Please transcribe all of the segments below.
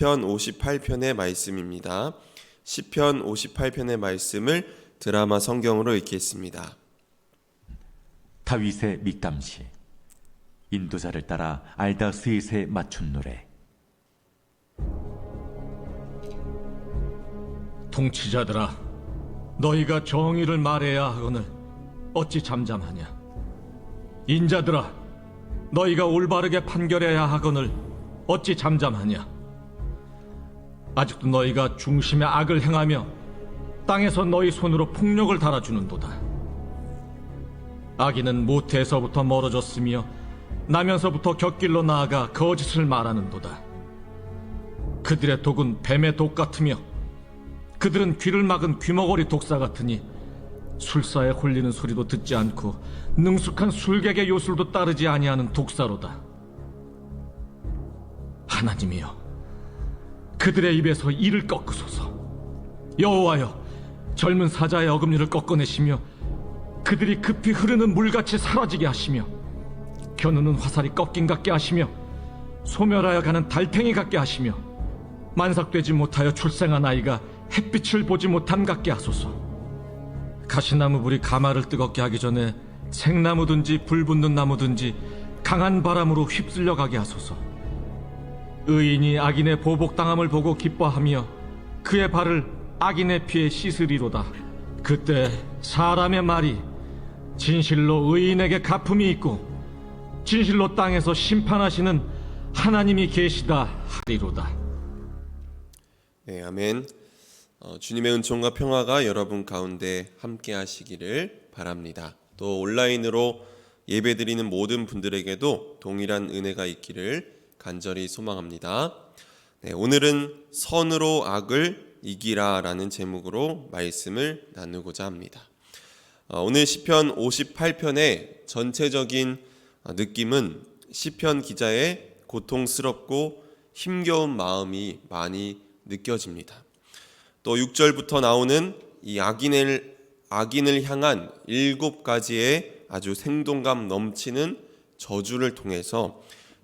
시편 58편의 말씀입니다. 시편 58편의 말씀을 드라마 성경으로 읽겠습니다. 다윗의 믹담시. 인도자를 따라 알다 스윗에 맞춘 노래. 통치자들아, 너희가 정의를 말해야 하거늘 어찌 잠잠하냐? 인자들아, 너희가 올바르게 판결해야 하거늘 어찌 잠잠하냐? 아직도 너희가 중심의 악을 행하며 땅에서 너희 손으로 폭력을 달아주는도다. 악인은 모태에서부터 멀어졌으며 나면서부터 곁길로 나아가 거짓을 말하는도다. 그들의 독은 뱀의 독 같으며 그들은 귀를 막은 귀머거리 독사 같으니 술사에 홀리는 소리도 듣지 않고 능숙한 술객의 요술도 따르지 아니하는 독사로다. 하나님이여, 그들의 입에서 이를 꺾으소서. 여호와여, 젊은 사자의 어금니를 꺾어내시며 그들이 급히 흐르는 물같이 사라지게 하시며 겨누는 화살이 꺾인 같게 하시며 소멸하여 가는 달팽이 같게 하시며 만삭되지 못하여 출생한 아이가 햇빛을 보지 못함 같게 하소서. 가시나무 불이 가마를 뜨겁게 하기 전에 생나무든지 불 붙는 나무든지 강한 바람으로 휩쓸려 가게 하소서. 의인이 악인의 보복당함을 보고 기뻐하며 그의 발을 악인의 피에 씻으리로다. 그때 사람의 말이 진실로 의인에게 갚음이 있고 진실로 땅에서 심판하시는 하나님이 계시다 하리로다. 네, 아멘. 주님의 은총과 평화가 여러분 가운데 함께 하시기를 바랍니다. 또 온라인으로 예배드리는 모든 분들에게도 동일한 은혜가 있기를 간절히 소망합니다. 네, 오늘은 선으로 악을 이기라 라는 제목으로 말씀을 나누고자 합니다. 오늘 시편 58편의 전체적인 느낌은 시편 기자의 고통스럽고 힘겨운 마음이 많이 느껴집니다. 또 6절부터 나오는 이 악인을 향한 7가지의 아주 생동감 넘치는 저주를 통해서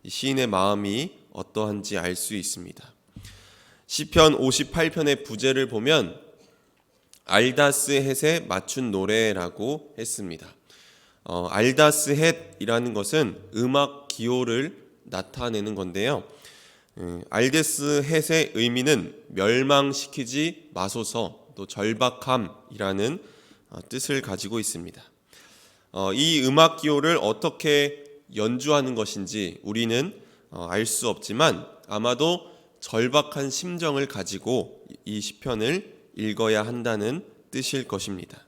시인의 마음이 어떠한지 알 수 있습니다. 시편 58편의 부제를 보면 알다스 헷에 맞춘 노래라고 했습니다. 알다스 헷이라는 것은 음악 기호를 나타내는 건데요. 알데스 헷의 의미는 멸망시키지 마소서, 또 절박함이라는 뜻을 가지고 있습니다. 이 음악 기호를 어떻게 연주하는 것인지 우리는 알 수 없지만 아마도 절박한 심정을 가지고 이 시편을 읽어야 한다는 뜻일 것입니다.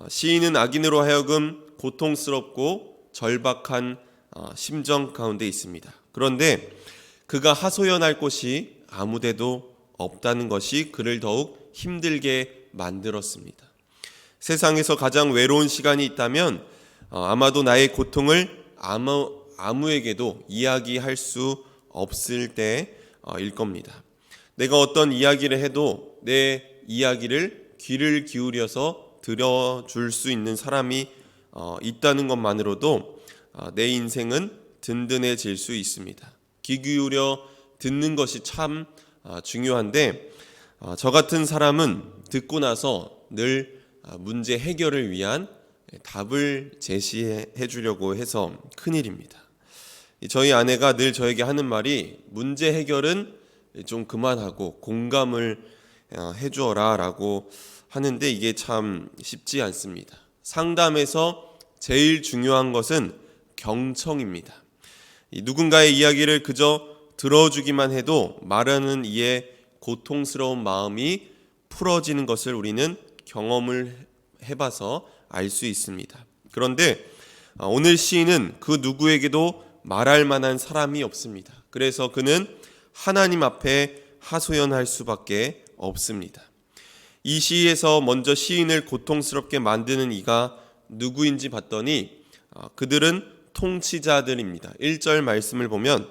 시인은 악인으로 하여금 고통스럽고 절박한 심정 가운데 있습니다. 그런데 그가 하소연할 곳이 아무데도 없다는 것이 그를 더욱 힘들게 만들었습니다. 세상에서 가장 외로운 시간이 있다면 아마도 나의 고통을 아무에게도 이야기할 수 없을 때일 겁니다. 내가 어떤 이야기를 해도 내 이야기를 귀를 기울여서 들어줄 수 있는 사람이 있다는 것만으로도 내 인생은 든든해질 수 있습니다. 귀 기울여 듣는 것이 참 중요한데 저 같은 사람은 듣고 나서 늘 문제 해결을 위한 답을 제시해 주려고 해서 큰일입니다. 저희 아내가 늘 저에게 하는 말이 문제 해결은 좀 그만하고 공감을 해주어라 라고 하는데 이게 참 쉽지 않습니다. 상담에서 제일 중요한 것은 경청입니다. 누군가의 이야기를 그저 들어주기만 해도 말하는 이의 고통스러운 마음이 풀어지는 것을 우리는 경험을 해봐서 알 수 있습니다. 그런데 오늘 시인은 그 누구에게도 말할 만한 사람이 없습니다. 그래서 그는 하나님 앞에 하소연할 수밖에 없습니다. 이 시에서 먼저 시인을 고통스럽게 만드는 이가 누구인지 봤더니 그들은 통치자들입니다. 1절 말씀을 보면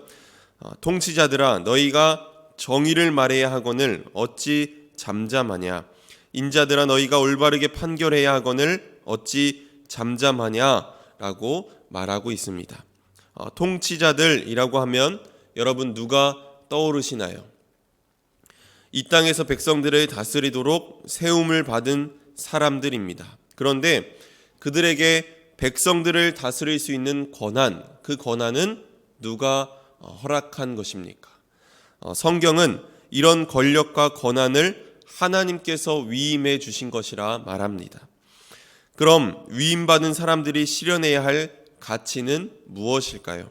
통치자들아, 너희가 정의를 말해야 하거늘 어찌 잠잠하냐? 인자들아, 너희가 올바르게 판결해야 하거늘 어찌 잠잠하냐라고 말하고 있습니다. 통치자들이라고 하면 여러분 누가 떠오르시나요? 이 땅에서 백성들을 다스리도록 세움을 받은 사람들입니다. 그런데 그들에게 백성들을 다스릴 수 있는 권한, 그 권한은 누가 허락한 것입니까? 성경은 이런 권력과 권한을 하나님께서 위임해 주신 것이라 말합니다. 그럼 위임받은 사람들이 실현해야 할 가치는 무엇일까요?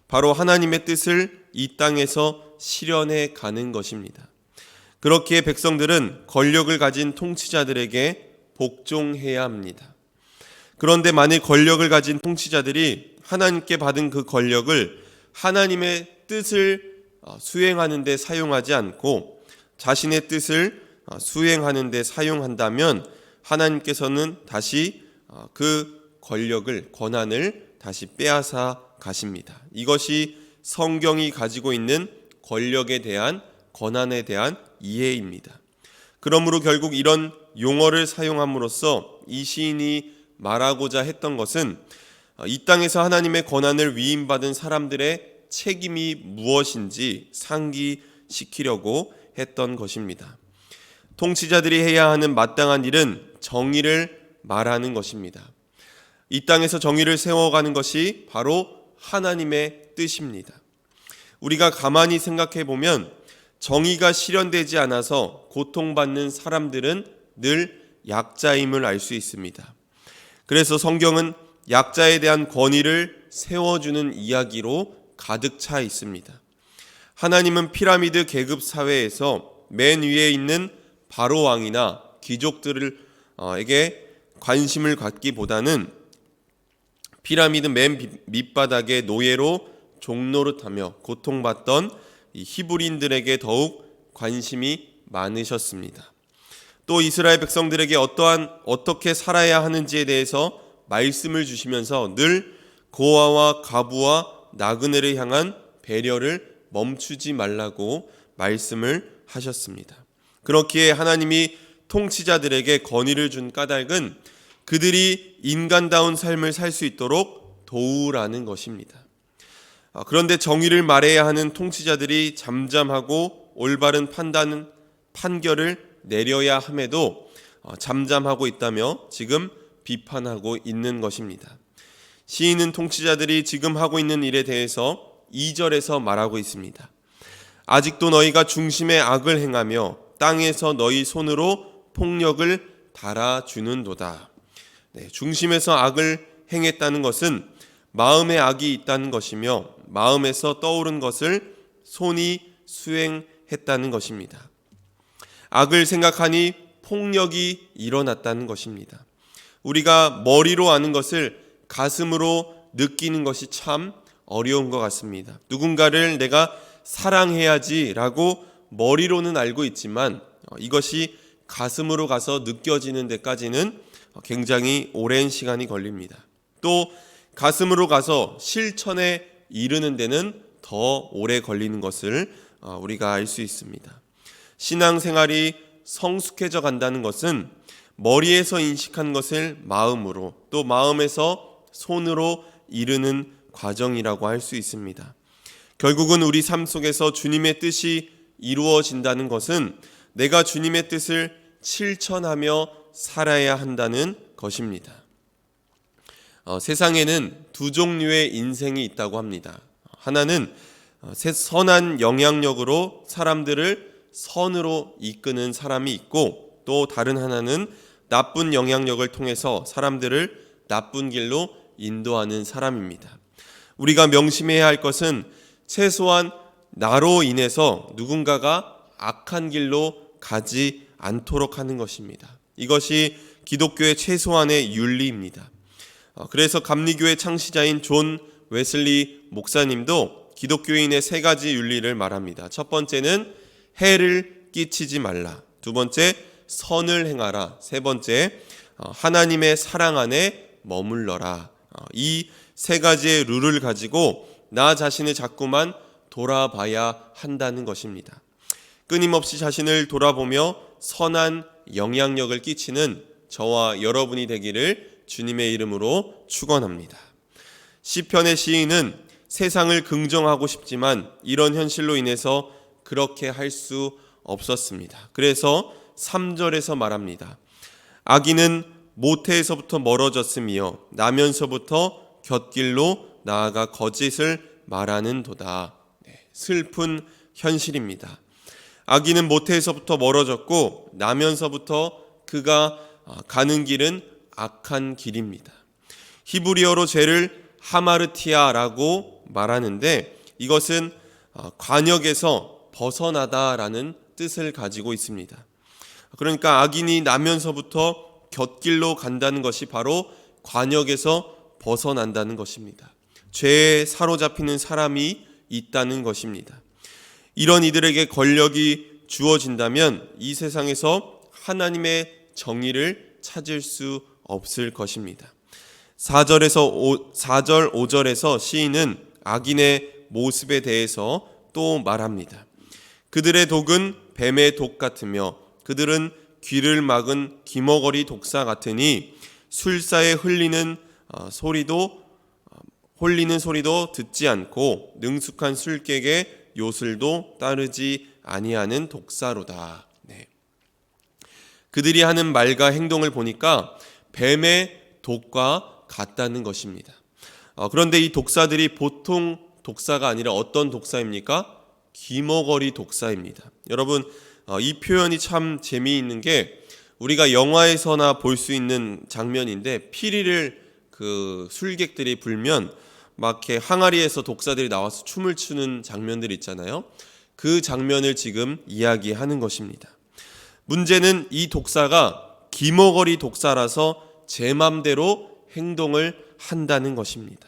바로 하나님의 뜻을 이 땅에서 실현해 가는 것입니다. 그렇기에 백성들은 권력을 가진 통치자들에게 복종해야 합니다. 그런데 만일 권력을 가진 통치자들이 하나님께 받은 그 권력을 하나님의 뜻을 수행하는 데 사용하지 않고 자신의 뜻을 수행하는 데 사용한다면 하나님께서는 다시 그 권한을 다시 빼앗아 가십니다. 이것이 성경이 가지고 있는 권력에 대한 권한에 대한 이해입니다. 그러므로 결국 이런 용어를 사용함으로써 이 시인이 말하고자 했던 것은 이 땅에서 하나님의 권한을 위임받은 사람들의 책임이 무엇인지 상기시키려고 했던 것입니다. 통치자들이 해야 하는 마땅한 일은 정의를 말하는 것입니다. 이 땅에서 정의를 세워가는 것이 바로 하나님의 뜻입니다. 우리가 가만히 생각해 보면 정의가 실현되지 않아서 고통받는 사람들은 늘 약자임을 알 수 있습니다. 그래서 성경은 약자에 대한 권위를 세워주는 이야기로 가득 차 있습니다. 하나님은 피라미드 계급 사회에서 맨 위에 있는 바로 왕이나 귀족들에게 관심을 갖기보다는 피라미드 맨 밑바닥의 노예로 종노릇하며 고통받던 이 히브리인들에게 더욱 관심이 많으셨습니다. 또 이스라엘 백성들에게 어떻게 살아야 하는지에 대해서 말씀을 주시면서 늘 고아와 과부와 나그네를 향한 배려를 멈추지 말라고 말씀을 하셨습니다. 그렇기에 하나님이 통치자들에게 권위를 준 까닭은 그들이 인간다운 삶을 살 수 있도록 도우라는 것입니다. 그런데 정의를 말해야 하는 통치자들이 잠잠하고 올바른 판결을 내려야 함에도 잠잠하고 있다며 지금 비판하고 있는 것입니다. 시인은 통치자들이 지금 하고 있는 일에 대해서 2절에서 말하고 있습니다. 아직도 너희가 중심에 악을 행하며 땅에서 너희 손으로 폭력을 달아주는도다. 중심에서 악을 행했다는 것은 마음에 악이 있다는 것이며 마음에서 떠오른 것을 손이 수행했다는 것입니다. 악을 생각하니 폭력이 일어났다는 것입니다. 우리가 머리로 아는 것을 가슴으로 느끼는 것이 참 어려운 것 같습니다. 누군가를 내가 사랑해야지라고 머리로는 알고 있지만 이것이 가슴으로 가서 느껴지는 데까지는 굉장히 오랜 시간이 걸립니다. 또 가슴으로 가서 실천에 이르는 데는 더 오래 걸리는 것을 우리가 알 수 있습니다. 신앙생활이 성숙해져 간다는 것은 머리에서 인식한 것을 마음으로 또 마음에서 손으로 이루는 과정이라고 할 수 있습니다. 결국은 우리 삶 속에서 주님의 뜻이 이루어진다는 것은 내가 주님의 뜻을 실천하며 살아야 한다는 것입니다. 세상에는 두 종류의 인생이 있다고 합니다. 하나는 선한 영향력으로 사람들을 선으로 이끄는 사람이 있고 또 다른 하나는 나쁜 영향력을 통해서 사람들을 나쁜 길로 인도하는 사람입니다. 우리가 명심해야 할 것은 최소한 나로 인해서 누군가가 악한 길로 가지 않도록 하는 것입니다. 이것이 기독교의 최소한의 윤리입니다. 그래서 감리교의 창시자인 존 웨슬리 목사님도 기독교인의 세 가지 윤리를 말합니다. 첫 번째는 해를 끼치지 말라. 두 번째, 선을 행하라. 세 번째, 하나님의 사랑 안에 머물러라. 이 세 가지의 룰을 가지고 나 자신을 자꾸만 돌아봐야 한다는 것입니다. 끊임없이 자신을 돌아보며 선한 영향력을 끼치는 저와 여러분이 되기를 주님의 이름으로 축원합니다. 시편의 시인은 세상을 긍정하고 싶지만 이런 현실로 인해서 그렇게 할 수 없었습니다. 그래서 3절에서 말합니다. 악인은 모태에서부터 멀어졌으며 나면서부터 곁길로 나아가 거짓을 말하는도다. 슬픈 현실입니다. 악인은 모태에서부터 멀어졌고 나면서부터 그가 가는 길은 악한 길입니다. 히브리어로 죄를 하마르티아라고 말하는데 이것은 관역에서 벗어나다라는 뜻을 가지고 있습니다. 그러니까 악인이 나면서부터 곁길로 간다는 것이 바로 관역에서 벗어난다는 것입니다. 죄에 사로잡히는 사람이 있다는 것입니다. 이런 이들에게 권력이 주어진다면 이 세상에서 하나님의 정의를 찾을 수 없을 것입니다. 4절 5절에서 시인은 악인의 모습에 대해서 또 말합니다. 그들의 독은 뱀의 독 같으며 그들은 귀를 막은 기머거리 독사 같으니 술사에 홀리는 소리도 듣지 않고 능숙한 술객의 요술도 따르지 아니하는 독사로다. 그들이 하는 말과 행동을 보니까 뱀의 독과 같다는 것입니다. 그런데 이 독사들이 보통 독사가 아니라 어떤 독사입니까? 기머거리 독사입니다. 여러분, 이 표현이 참 재미있는 게 우리가 영화에서나 볼 수 있는 장면인데 피리를 그 술객들이 불면 막 이렇게 항아리에서 독사들이 나와서 춤을 추는 장면들 있잖아요. 그 장면을 지금 이야기하는 것입니다. 문제는 이 독사가 기머거리 독사라서 제 맘대로 행동을 한다는 것입니다.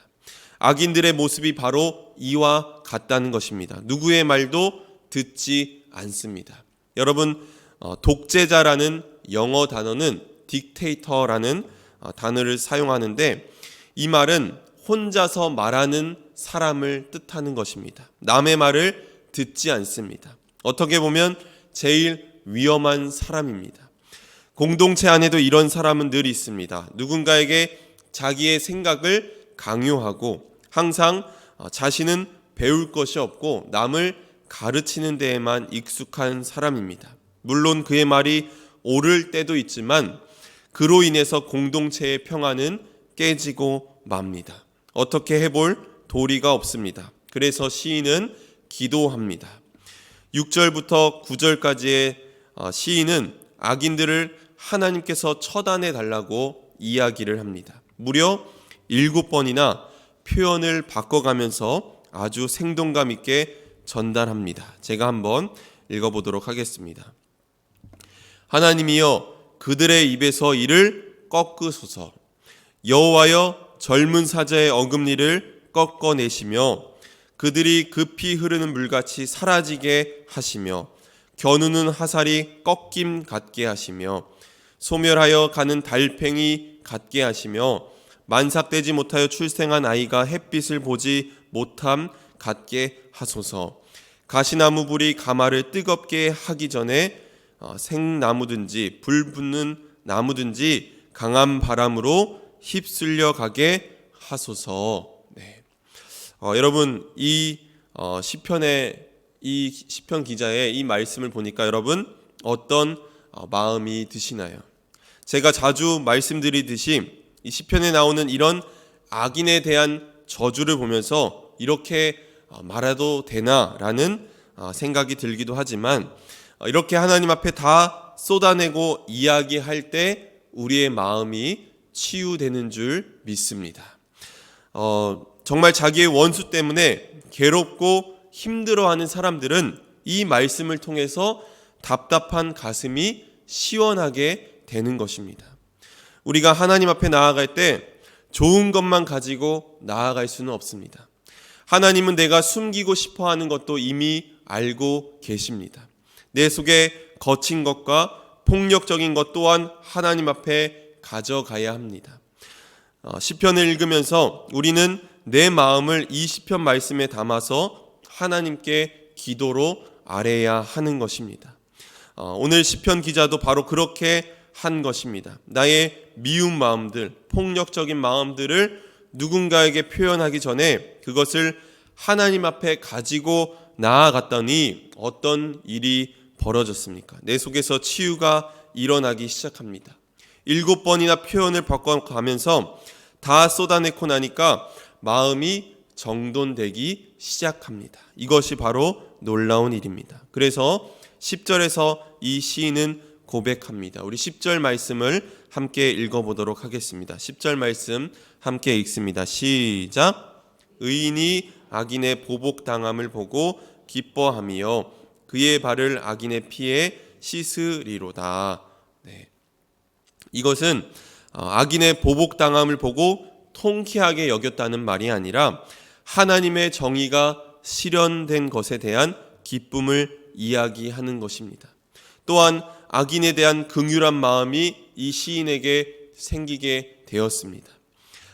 악인들의 모습이 바로 이와 같다는 것입니다. 누구의 말도 듣지 않습니다. 여러분, 독재자라는 영어 단어는 dictator라는 단어를 사용하는데 이 말은 혼자서 말하는 사람을 뜻하는 것입니다. 남의 말을 듣지 않습니다. 어떻게 보면 제일 위험한 사람입니다. 공동체 안에도 이런 사람은 늘 있습니다. 누군가에게 자기의 생각을 강요하고 항상 자신은 배울 것이 없고 남을 가르치는 데에만 익숙한 사람입니다. 물론 그의 말이 옳을 때도 있지만 그로 인해서 공동체의 평화는 깨지고 맙니다. 어떻게 해볼 도리가 없습니다. 그래서 시인은 기도합니다. 6절부터 9절까지의 시인은 악인들을 하나님께서 처단해 달라고 이야기를 합니다. 무려 7번이나 표현을 바꿔가면서 아주 생동감 있게 전달합니다. 제가 한번 읽어보도록 하겠습니다. 하나님이여 그들의 입에서 이를 꺾으소서. 여호와여 젊은 사자의 어금니를 꺾어내시며 그들이 급히 흐르는 물같이 사라지게 하시며 겨누는 화살이 꺾임 같게 하시며 소멸하여 가는 달팽이 같게 하시며 만삭되지 못하여 출생한 아이가 햇빛을 보지 못함 같게 하소서. 가시나무 불이 가마를 뜨겁게 하기 전에 생나무든지 불 붙는 나무든지 강한 바람으로 휩쓸려 가게 하소서. 여러분, 이 시편 기자의 이 말씀을 보니까 여러분 어떤 마음이 드시나요? 제가 자주 말씀드리듯이 이 시편에 나오는 이런 악인에 대한 저주를 보면서 이렇게 말해도 되나라는 생각이 들기도 하지만 이렇게 하나님 앞에 다 쏟아내고 이야기할 때 우리의 마음이 치유되는 줄 믿습니다. 정말 자기의 원수 때문에 괴롭고 힘들어하는 사람들은 이 말씀을 통해서 답답한 가슴이 시원하게 되는 것입니다. 우리가 하나님 앞에 나아갈 때 좋은 것만 가지고 나아갈 수는 없습니다. 하나님은 내가 숨기고 싶어 하는 것도 이미 알고 계십니다. 내 속에 거친 것과 폭력적인 것 또한 하나님 앞에 가져가야 합니다. 시편을 읽으면서 우리는 내 마음을 이 시편 말씀에 담아서 하나님께 기도로 아뢰야 하는 것입니다. 오늘 시편 기자도 바로 그렇게 한 것입니다. 나의 미운 마음들, 폭력적인 마음들을 누군가에게 표현하기 전에 그것을 하나님 앞에 가지고 나아갔더니 어떤 일이 벌어졌습니까? 내 속에서 치유가 일어나기 시작합니다. 7번이나 표현을 바꿔가면서 다 쏟아내고 나니까 마음이 정돈되기 시작합니다. 이것이 바로 놀라운 일입니다. 그래서 10절에서 이 시인은 고백합니다. 우리 10절 말씀을 함께 읽어보도록 하겠습니다. 10절 말씀 함께 읽습니다. 시작. 의인이 악인의 보복당함을 보고 기뻐하며 그의 발을 악인의 피에 씻으리로다. 네. 이것은 악인의 보복당함을 보고 통쾌하게 여겼다는 말이 아니라 하나님의 정의가 실현된 것에 대한 기쁨을 이야기하는 것입니다. 또한 악인에 대한 긍휼한 마음이 이 시인에게 생기게 되었습니다.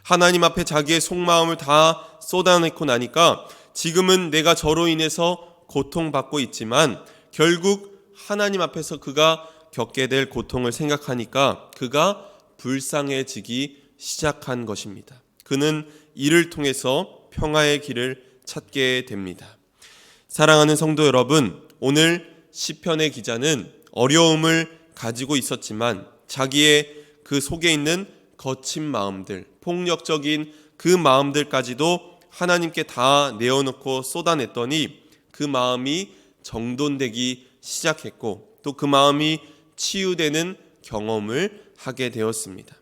하나님 앞에 자기의 속마음을 다 쏟아내고 나니까 지금은 내가 저로 인해서 고통받고 있지만 결국 하나님 앞에서 그가 겪게 될 고통을 생각하니까 그가 불쌍해지기 시작한 것입니다. 그는 이를 통해서 평화의 길을 찾게 됩니다. 사랑하는 성도 여러분, 오늘 시편의 기자는 어려움을 가지고 있었지만 자기의 그 속에 있는 거친 마음들, 폭력적인 그 마음들까지도 하나님께 다 내어놓고 쏟아냈더니 그 마음이 정돈되기 시작했고 또 그 마음이 치유되는 경험을 하게 되었습니다.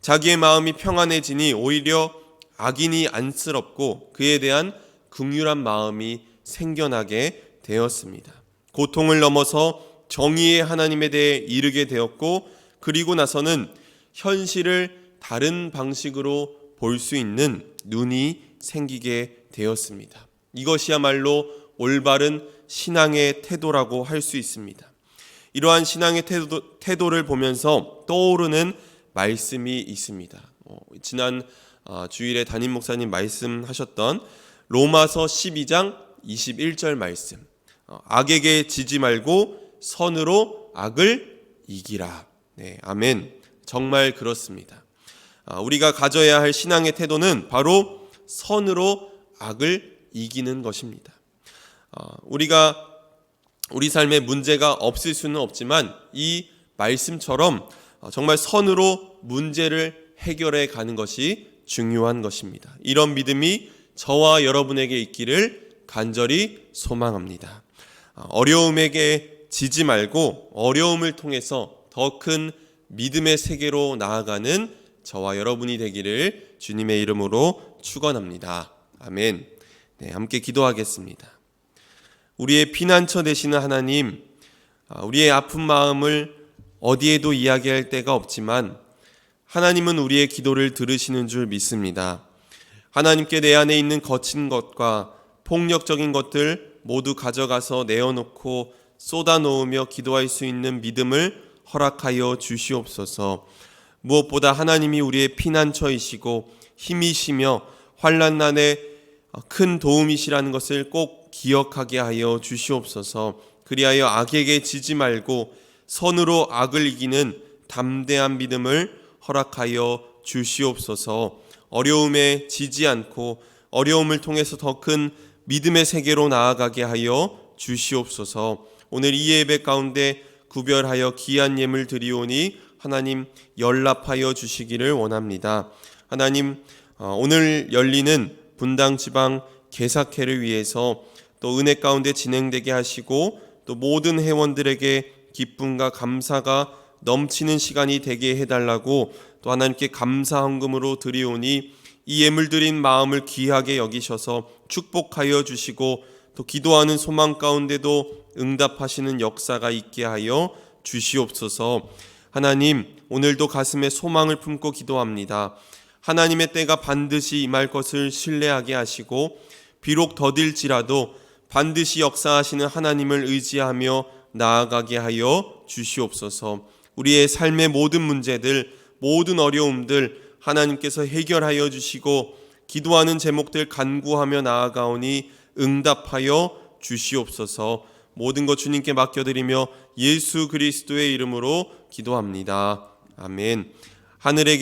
자기의 마음이 평안해지니 오히려 악인이 안쓰럽고 그에 대한 긍휼한 마음이 생겨나게 되었습니다. 고통을 넘어서 정의의 하나님에 대해 이르게 되었고 그리고 나서는 현실을 다른 방식으로 볼 수 있는 눈이 생기게 되었습니다. 이것이야말로 올바른 신앙의 태도라고 할 수 있습니다. 이러한 신앙의 태도를 보면서 떠오르는 말씀이 있습니다. 지난 주일에 담임 목사님 말씀하셨던 로마서 12장 21절 말씀. 악에게 지지 말고 선으로 악을 이기라. 네, 아멘. 정말 그렇습니다. 우리가 가져야 할 신앙의 태도는 바로 선으로 악을 이기는 것입니다. 우리가 우리 삶에 문제가 없을 수는 없지만 이 말씀처럼 정말 선으로 문제를 해결해 가는 것이 중요한 것입니다. 이런 믿음이 저와 여러분에게 있기를 간절히 소망합니다. 어려움에게 지지 말고 어려움을 통해서 더 큰 믿음의 세계로 나아가는 저와 여러분이 되기를 주님의 이름으로 축원합니다. 아멘. 네, 함께 기도하겠습니다. 우리의 피난처 되시는 하나님, 우리의 아픈 마음을 어디에도 이야기할 데가 없지만 하나님은 우리의 기도를 들으시는 줄 믿습니다. 하나님께 내 안에 있는 거친 것과 폭력적인 것들 모두 가져가서 내어놓고 쏟아놓으며 기도할 수 있는 믿음을 허락하여 주시옵소서. 무엇보다 하나님이 우리의 피난처이시고 힘이시며 환난난에 큰 도움이시라는 것을 꼭 기억하게 하여 주시옵소서. 그리하여 악에게 지지 말고 선으로 악을 이기는 담대한 믿음을 허락하여 주시옵소서. 어려움에 지지 않고 어려움을 통해서 더 큰 믿음의 세계로 나아가게 하여 주시옵소서. 오늘 이 예배 가운데 구별하여 귀한 예물 드리오니 하나님 연락하여 주시기를 원합니다. 하나님, 오늘 열리는 분당 지방 개사회를 위해서 또 은혜 가운데 진행되게 하시고 또 모든 회원들에게 기쁨과 감사가 넘치는 시간이 되게 해달라고 또 하나님께 감사 헌금으로 드리오니 이 예물 드린 마음을 귀하게 여기셔서 축복하여 주시고 또 기도하는 소망 가운데도 응답하시는 역사가 있게 하여 주시옵소서. 하나님, 오늘도 가슴에 소망을 품고 기도합니다. 하나님의 때가 반드시 임할 것을 신뢰하게 하시고 비록 더딜지라도 반드시 역사하시는 하나님을 의지하며 나아가게 하여 주시옵소서. 우리의 삶의 모든 문제들, 모든 어려움들 하나님께서 해결하여 주시고 기도하는 제목들 간구하며 나아가오니 응답하여 주시옵소서. 모든 것 주님께 맡겨드리며 예수 그리스도의 이름으로 기도합니다. 아멘. 하늘에